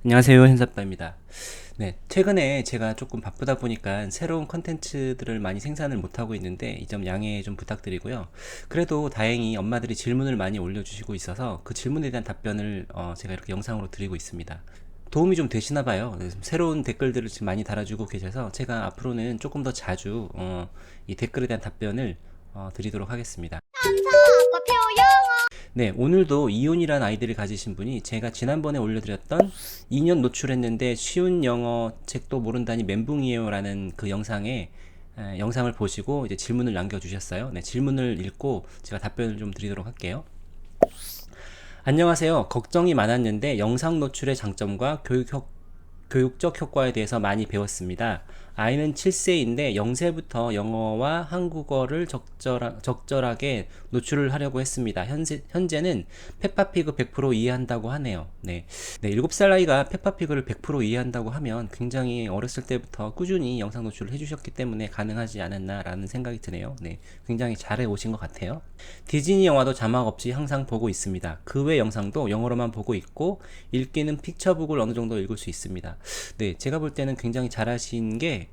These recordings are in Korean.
안녕하세요, 현사빠입니다. 네, 최근에 제가 조금 바쁘다 보니까 새로운 컨텐츠들을 많이 생산을 못하고 있는데 이 점 양해 좀 부탁드리고요. 그래도 다행히 엄마들이 질문을 많이 올려주시고 있어서 그 질문에 대한 답변을 제가 이렇게 영상으로 드리고 있습니다. 도움이 좀 되시나 봐요. 네, 새로운 댓글들을 지금 많이 달아주고 계셔서 제가 앞으로는 조금 더 자주 이 댓글에 대한 답변을 드리도록 하겠습니다. 네, 오늘도 이온이란 아이들을 가지신 분이 제가 지난번에 올려드렸던 2년 노출했는데 쉬운 영어 책도 모른다니 멘붕이에요 라는 그 영상을 보시고 이제 질문을 남겨주셨어요. 네, 질문을 읽고 제가 답변을 좀 드리도록 할게요. 안녕하세요. 걱정이 많았는데 영상 노출의 장점과 교육적 효과에 대해서 많이 배웠습니다. 아이는 7세인데 0세부터 영어와 한국어를 적절하게 노출을 하려고 했습니다. 현재는 페파피그 100% 이해한다고 하네요. 네. 7살 아이가 페파피그를 100% 이해한다고 하면 굉장히 어렸을 때부터 꾸준히 영상 노출을 해주셨기 때문에 가능하지 않았나라는 생각이 드네요. 네. 굉장히 잘해 오신 것 같아요. 디즈니 영화도 자막 없이 항상 보고 있습니다. 그 외 영상도 영어로만 보고 있고 읽기는 픽처북을 어느 정도 읽을 수 있습니다. 네, 제가 볼 때는 굉장히 잘하신 게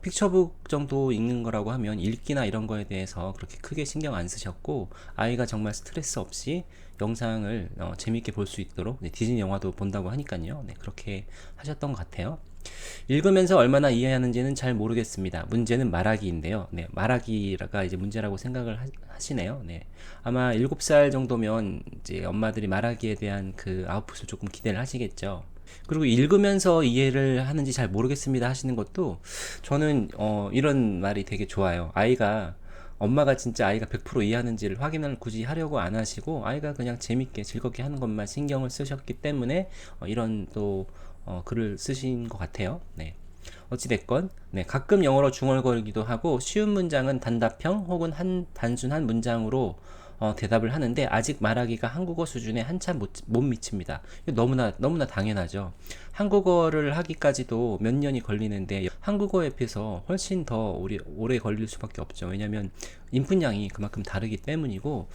픽처북 정도 읽는 거라고 하면 읽기나 이런 거에 대해서 그렇게 크게 신경 안 쓰셨고 아이가 정말 스트레스 없이 영상을 재밌게 볼 수 있도록 디즈니 영화도 본다고 하니까요. 네, 그렇게 하셨던 것 같아요. 읽으면서 얼마나 이해하는지는 잘 모르겠습니다. 문제는 말하기인데요. 네, 말하기가 이제 문제라고 생각을 하시네요. 네. 아마 7살 정도면 이제 엄마들이 말하기에 대한 그 아웃풋을 조금 기대를 하시겠죠. 그리고 읽으면서 이해를 하는지 잘 모르겠습니다 하시는 것도 저는 이런 말이 되게 좋아요. 엄마가 진짜 아이가 100% 이해하는지를 확인을 굳이 하려고 안 하시고 아이가 그냥 재밌게 즐겁게 하는 것만 신경을 쓰셨기 때문에 이런 또 글을 쓰신 것 같아요. 네. 어찌됐건 네, 가끔 영어로 중얼거리기도 하고 쉬운 문장은 단답형 혹은 단순한 문장으로 대답을 하는데 아직 말하기가 한국어 수준에 한참 못 미칩니다. 너무나 당연하죠. 한국어를 하기까지도 몇 년이 걸리는데 한국어에 비해서 훨씬 더 오래 걸릴 수밖에 없죠. 왜냐하면 인풋량이 그만큼 다르기 때문이고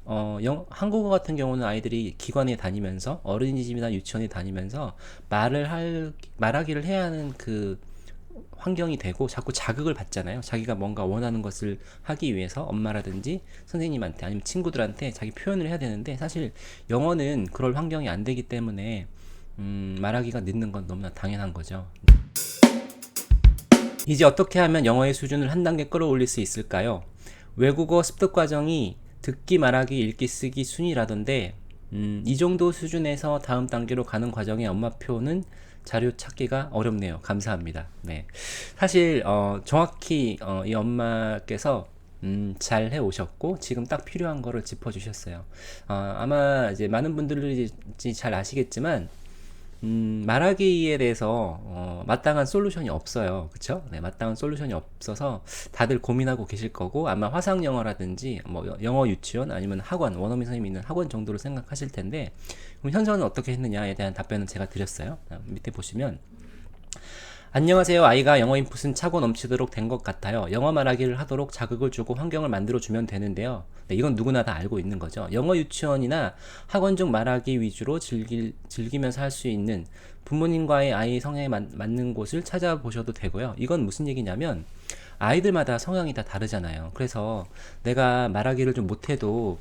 한국어 같은 경우는 아이들이 기관에 다니면서 어린이집이나 유치원에 다니면서 말하기를 해야 하는 그 환경이 되고 자꾸 자극을 받잖아요. 자기가 뭔가 원하는 것을 하기 위해서 엄마라든지 선생님한테 아니면 친구들한테 자기 표현을 해야 되는데 사실 영어는 그럴 환경이 안 되기 때문에 말하기가 늦는 건 너무나 당연한 거죠. 이제 어떻게 하면 영어의 수준을 한 단계 끌어올릴 수 있을까요? 외국어 습득 과정이 듣기, 말하기, 읽기, 쓰기 순이라던데 이 정도 수준에서 다음 단계로 가는 과정의 엄마표는 자료 찾기가 어렵네요. 감사합니다. 네. 사실 정확히 이 엄마께서 잘 해오셨고 지금 딱 필요한 거를 짚어주셨어요. 아마 이제 많은 분들이 잘 아시겠지만 말하기에 대해서 마땅한 솔루션이 없어요. 그쵸? 네, 마땅한 솔루션이 없어서 다들 고민하고 계실 거고 아마 화상 영어라든지 뭐 영어 유치원 아니면 학원 원어민 선생님이 있는 학원 정도로 생각하실 텐데 그럼 현서는 어떻게 했느냐에 대한 답변은 제가 드렸어요. 밑에 보시면 안녕하세요. 아이가 영어 인풋은 차고 넘치도록 된 것 같아요. 영어 말하기를 하도록 자극을 주고 환경을 만들어주면 되는데요. 네, 이건 누구나 다 알고 있는 거죠. 영어 유치원이나 학원 중 말하기 위주로 즐기면서 할 수 있는 부모님과의 아이 성향에 맞는 곳을 찾아보셔도 되고요. 이건 무슨 얘기냐면 아이들마다 성향이 다 다르잖아요. 그래서 내가 말하기를 좀 못해도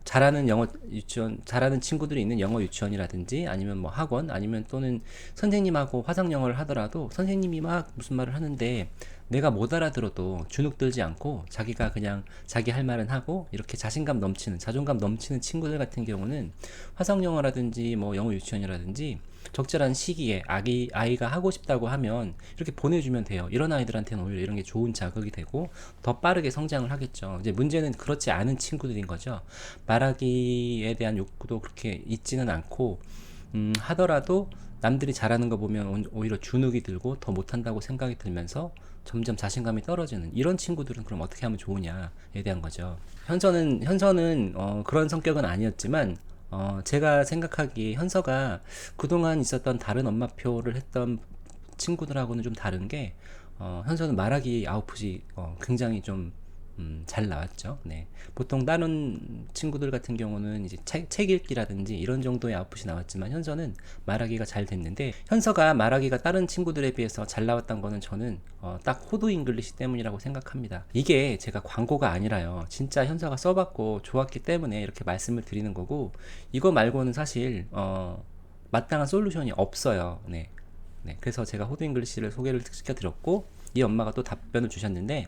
잘하는 친구들이 있는 영어 유치원이라든지 아니면 뭐 학원 아니면 또는 선생님하고 화상 영어를 하더라도 선생님이 막 무슨 말을 하는데 내가 못 알아들어도 주눅 들지 않고 자기가 그냥 자기 할 말은 하고 이렇게 자존감 넘치는 친구들 같은 경우는 화상 영어라든지 뭐 영어 유치원이라든지 적절한 시기에 아이가 하고 싶다고 하면 이렇게 보내주면 돼요. 이런 아이들한테는 오히려 이런 게 좋은 자극이 되고 더 빠르게 성장을 하겠죠. 이제 문제는 그렇지 않은 친구들인 거죠. 말하기에 대한 욕구도 그렇게 있지는 않고 하더라도 남들이 잘하는 거 보면 오히려 주눅이 들고 더 못한다고 생각이 들면서 점점 자신감이 떨어지는 이런 친구들은 그럼 어떻게 하면 좋으냐에 대한 거죠. 현서는 그런 성격은 아니었지만 제가 생각하기에 현서가 그동안 있었던 다른 엄마표를 했던 친구들하고는 좀 다른 게 현서는 말하기 아웃풋이 굉장히 좀 잘 나왔죠. 네. 보통 다른 친구들 같은 경우는 이제 책 읽기라든지 이런 정도의 아웃풋이 나왔지만 현서는 말하기가 잘 됐는데, 현서가 말하기가 다른 친구들에 비해서 잘 나왔던 거는 저는 딱 호두 잉글리시 때문이라고 생각합니다. 이게 제가 광고가 아니라요, 진짜 현서가 써봤고 좋았기 때문에 이렇게 말씀을 드리는 거고, 이거 말고는 사실 마땅한 솔루션이 없어요. 네. 네, 그래서 제가 호두 잉글리시를 소개를 시켜드렸고, 이 엄마가 또 답변을 주셨는데,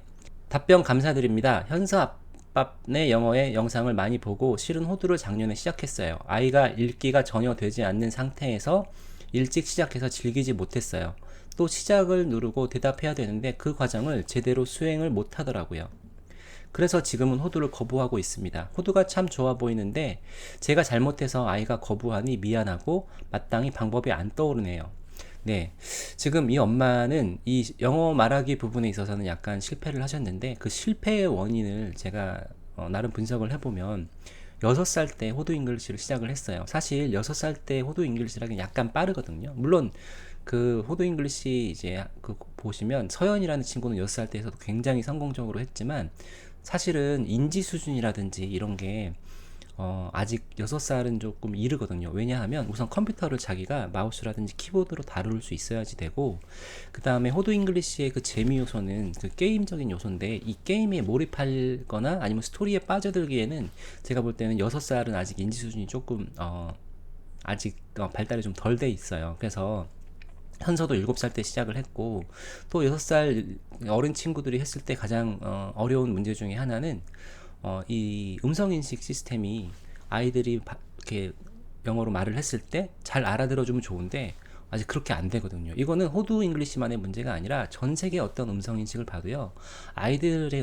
답변 감사드립니다. 현서 아빠네 영어의 영상을 많이 보고 실은 호두를 작년에 시작했어요. 아이가 읽기가 전혀 되지 않는 상태에서 일찍 시작해서 즐기지 못했어요. 또 시작을 누르고 대답해야 되는데 그 과정을 제대로 수행을 못 하더라고요. 그래서 지금은 호두를 거부하고 있습니다. 호두가 참 좋아 보이는데 제가 잘못해서 아이가 거부하니 미안하고 마땅히 방법이 안 떠오르네요. 네, 지금 이 엄마는 이 영어 말하기 부분에 있어서는 약간 실패를 하셨는데, 그 실패의 원인을 제가 나름 분석을 해보면 6살 때 호두 잉글리시를 시작을 했어요. 사실 6살 때 호두 잉글리시라기는 약간 빠르거든요. 물론 그 호두 잉글리시 이제 그 보시면 서연이라는 친구는 6살 때에서도 굉장히 성공적으로 했지만, 사실은 인지 수준이라든지 이런 게 아직 6살은 조금 이르거든요. 왜냐하면 우선 컴퓨터를 자기가 마우스라든지 키보드로 다룰 수 있어야지 되고, 그 다음에 호두 잉글리시의 그 재미 요소는 그 게임적인 요소인데, 이 게임에 몰입하거나 아니면 스토리에 빠져들기에는 제가 볼 때는 6살은 아직 인지 수준이 조금 아직 발달이 좀 덜 돼 있어요. 그래서 현서도 7살 때 시작을 했고, 또 6살 어린 친구들이 했을 때 가장 어려운 문제 중에 하나는 이 음성인식 시스템이 아이들이 이렇게 영어로 말을 했을 때 잘 알아들어주면 좋은데 아직 그렇게 안 되거든요. 이거는 호두 잉글리시만의 문제가 아니라 전 세계 어떤 음성 인식을 봐도요, 아이들의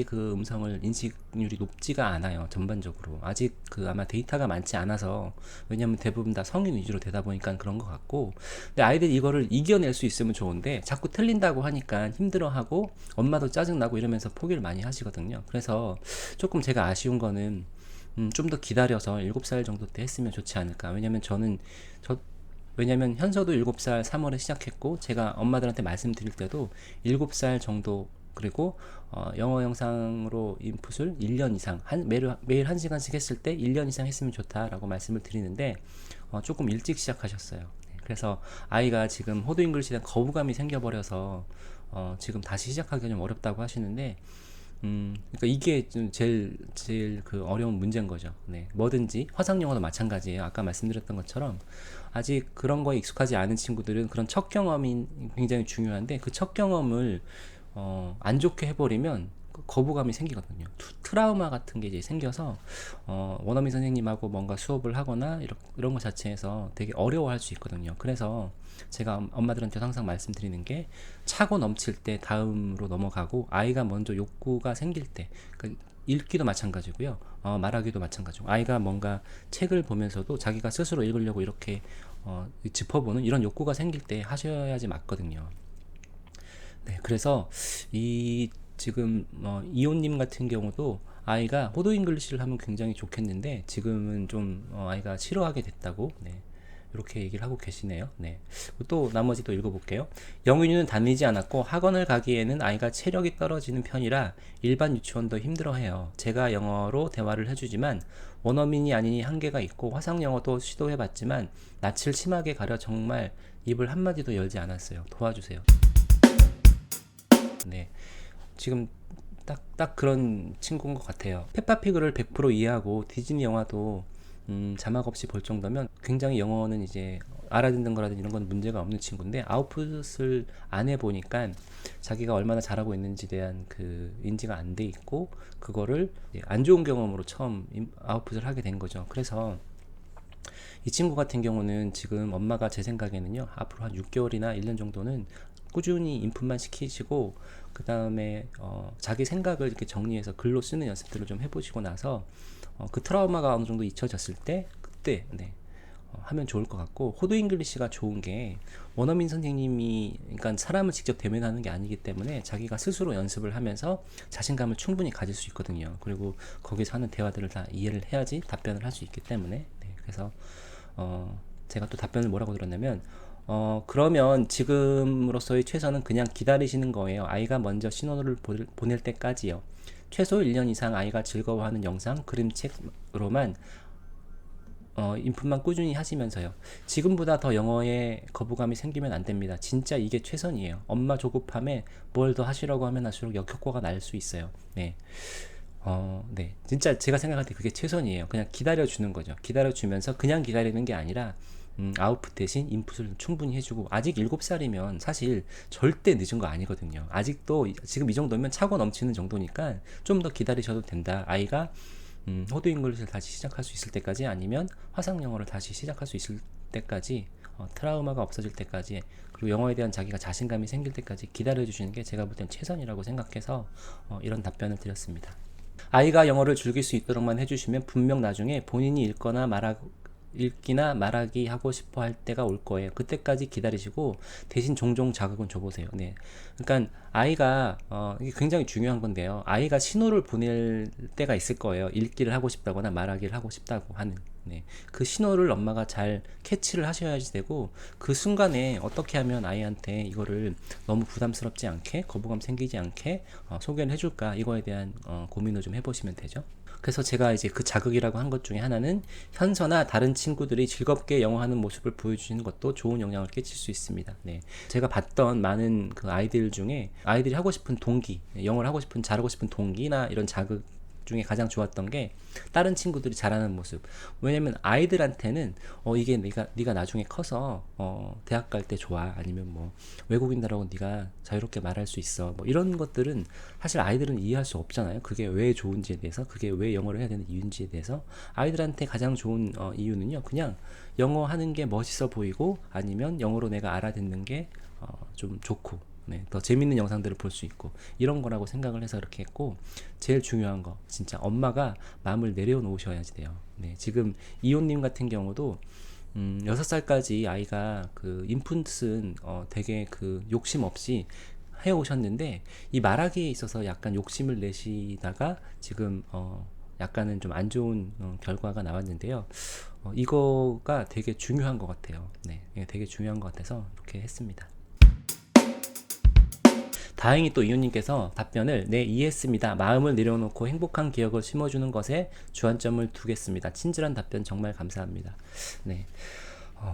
그 음성을 인식률이 높지가 않아요. 전반적으로 아직 그 아마 데이터가 많지 않아서, 왜냐면 대부분 다 성인 위주로 되다 보니까 그런 것 같고, 근데 아이들이 이거를 이겨낼 수 있으면 좋은데 자꾸 틀린다고 하니까 힘들어하고 엄마도 짜증나고 이러면서 포기를 많이 하시거든요. 그래서 조금 제가 아쉬운 거는 좀 더 기다려서 7살 정도 때 했으면 좋지 않을까. 왜냐면 현서도 7살 3월에 시작했고, 제가 엄마들한테 말씀드릴 때도 7살 정도, 그리고 영어 영상으로 인풋을 1년 이상 매일 1시간씩 했을 때 1년 이상 했으면 좋다라고 말씀을 드리는데 조금 일찍 시작하셨어요. 네, 그래서 아이가 지금 호두 잉글리시에 대한 거부감이 생겨버려서 지금 다시 시작하기가 좀 어렵다고 하시는데, 그러니까 이게 좀 제일 그 어려운 문제인 거죠. 네, 뭐든지 화상 영어도 마찬가지예요. 아까 말씀드렸던 것처럼 아직 그런 거에 익숙하지 않은 친구들은 그런 첫 경험이 굉장히 중요한데, 그 첫 경험을 안 좋게 해버리면 거부감이 생기거든요. 트라우마 같은 게 이제 생겨서 원어민 선생님하고 뭔가 수업을 하거나 이런 것 자체에서 되게 어려워할 수 있거든요. 그래서 제가 엄마들한테 항상 말씀드리는 게, 차고 넘칠 때 다음으로 넘어가고, 아이가 먼저 욕구가 생길 때, 그러니까 읽기도 마찬가지고요, 말하기도 마찬가지고, 아이가 뭔가 책을 보면서도 자기가 스스로 읽으려고 이렇게 짚어보는 이런 욕구가 생길 때 하셔야지 맞거든요. 네, 그래서 지금 이호님 같은 경우도 아이가 호두 잉글리시를 하면 굉장히 좋겠는데 지금은 좀 아이가 싫어하게 됐다고, 네, 이렇게 얘기를 하고 계시네요. 네. 또 나머지 또 읽어볼게요. 영윤이는 다니지 않았고 학원을 가기에는 아이가 체력이 떨어지는 편이라 일반 유치원도 힘들어해요. 제가 영어로 대화를 해주지만 원어민이 아니니 한계가 있고, 화상 영어도 시도해봤지만 낯을 심하게 가려 정말 입을 한마디도 열지 않았어요. 도와주세요. 네, 지금 딱 그런 친구인 것 같아요. 페파피그를 100% 이해하고 디즈니 영화도 자막 없이 볼 정도면 굉장히 영어는 이제 알아듣는 거라든지 이런 건 문제가 없는 친구인데, 아웃풋을 안 해보니까 자기가 얼마나 잘하고 있는지에 대한 그 인지가 안 돼 있고, 그거를 안 좋은 경험으로 처음 아웃풋을 하게 된 거죠. 그래서 이 친구 같은 경우는 지금 엄마가 제 생각에는요, 앞으로 한 6개월이나 1년 정도는 꾸준히 인풋만 시키시고, 그 다음에 자기 생각을 이렇게 정리해서 글로 쓰는 연습들을 좀 해보시고 나서 그 트라우마가 어느 정도 잊혀졌을 때 그때 하면 좋을 것 같고, 호두 잉글리시가 좋은 게 원어민 선생님이, 그러니까 사람을 직접 대면하는 게 아니기 때문에 자기가 스스로 연습을 하면서 자신감을 충분히 가질 수 있거든요. 그리고 거기서 하는 대화들을 다 이해를 해야지 답변을 할 수 있기 때문에, 네, 그래서 제가 또 답변을 뭐라고 들었냐면, 그러면 지금으로서의 최선은 그냥 기다리시는 거예요. 아이가 먼저 신호를 보낼 때까지요. 최소 1년 이상 아이가 즐거워하는 영상, 그림책으로만 인풋만 꾸준히 하시면서요. 지금보다 더 영어에 거부감이 생기면 안 됩니다. 진짜 이게 최선이에요. 엄마 조급함에 뭘 더 하시려고 하면 할수록 역효과가 날 수 있어요. 네. 네. 진짜 제가 생각할 때 그게 최선이에요. 그냥 기다려주는 거죠. 기다려주면서 그냥 기다리는 게 아니라, 아웃풋 대신 인풋을 충분히 해주고, 아직 7살이면 사실 절대 늦은 거 아니거든요. 아직도 지금 이 정도면 차고 넘치는 정도니까 좀 더 기다리셔도 된다. 아이가 호드 잉글리시를 다시 시작할 수 있을 때까지, 아니면 화상 영어를 다시 시작할 수 있을 때까지, 트라우마가 없어질 때까지, 그리고 영어에 대한 자기가 자신감이 생길 때까지 기다려 주시는 게 제가 볼 땐 최선이라고 생각해서 이런 답변을 드렸습니다. 아이가 영어를 즐길 수 있도록만 해주시면 분명 나중에 본인이 읽기나 말하기 하고 싶어 할 때가 올 거예요. 그때까지 기다리시고 대신 종종 자극은 줘보세요. 네. 그러니까 아이가 이게 굉장히 중요한 건데요. 아이가 신호를 보낼 때가 있을 거예요. 읽기를 하고 싶다거나 말하기를 하고 싶다고 하는. 네. 그 신호를 엄마가 잘 캐치를 하셔야지 되고, 그 순간에 어떻게 하면 아이한테 이거를 너무 부담스럽지 않게, 거부감 생기지 않게 소개를 해줄까, 이거에 대한 고민을 좀 해보시면 되죠. 그래서 제가 이제 그 자극이라고 한 것 중에 하나는, 현서나 다른 친구들이 즐겁게 영어하는 모습을 보여주시는 것도 좋은 영향을 끼칠 수 있습니다. 네. 제가 봤던 많은 그 아이들 중에 아이들이 하고 싶은 동기, 영어를 하고 싶은, 잘하고 싶은 동기나 이런 자극 중에 가장 좋았던 게 다른 친구들이 잘하는 모습. 왜냐면 아이들한테는 이게 네가 나중에 커서 대학 갈 때 좋아, 아니면 뭐 외국인들하고 네가 자유롭게 말할 수 있어, 뭐 이런 것들은 사실 아이들은 이해할 수 없잖아요. 그게 왜 좋은지에 대해서, 그게 왜 영어를 해야 되는 이유인지에 대해서. 아이들한테 가장 좋은 이유는요, 그냥 영어 하는 게 멋있어 보이고, 아니면 영어로 내가 알아듣는 게 좀 좋고, 네, 더 재밌는 영상들을 볼 수 있고, 이런 거라고 생각을 해서 이렇게 했고, 제일 중요한 거 진짜 엄마가 마음을 내려놓으셔야지 돼요. 네, 지금 이호님 같은 경우도 6살까지 아이가 그 인풋은 되게 그 욕심 없이 해오셨는데, 이 말하기에 있어서 약간 욕심을 내시다가 지금 약간은 좀 안 좋은 결과가 나왔는데요. 이거가 되게 중요한 것 같아요. 네, 되게 중요한 것 같아서 이렇게 했습니다. 다행히 또 이웃님께서 답변을, 네, 이해했습니다. 마음을 내려놓고 행복한 기억을 심어주는 것에 주안점을 두겠습니다. 친절한 답변 정말 감사합니다. 네,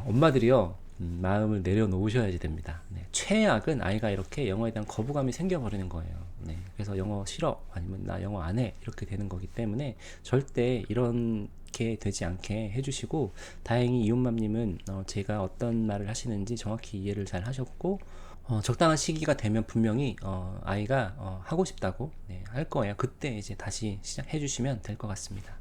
엄마들이요, 마음을 내려놓으셔야지 됩니다. 네, 최악은 아이가 이렇게 영어에 대한 거부감이 생겨버리는 거예요. 네, 그래서 영어 싫어, 아니면 나 영어 안 해, 이렇게 되는 거기 때문에 절대 이렇게 되지 않게 해주시고, 다행히 이웃맘님은 제가 어떤 말을 하시는지 정확히 이해를 잘 하셨고, 적당한 시기가 되면 분명히 아이가 하고 싶다고, 네, 할 거예요. 그때 이제 다시 시작해 주시면 될 것 같습니다.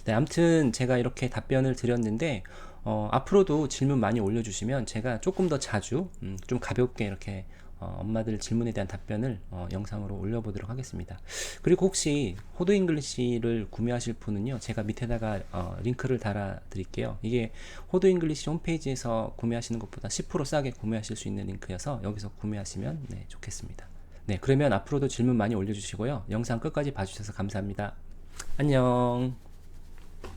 네, 아무튼 제가 이렇게 답변을 드렸는데, 앞으로도 질문 많이 올려주시면 제가 조금 더 자주 좀 가볍게 이렇게 엄마들 질문에 대한 답변을 영상으로 올려보도록 하겠습니다. 그리고 혹시 호드 잉글리시를 구매하실 분은요, 제가 밑에다가 링크를 달아 드릴게요. 이게 호드 잉글리시 홈페이지에서 구매하시는 것보다 10% 싸게 구매하실 수 있는 링크여서 여기서 구매하시면 네, 좋겠습니다. 네, 그러면 앞으로도 질문 많이 올려주시고요. 영상 끝까지 봐주셔서 감사합니다. 안녕.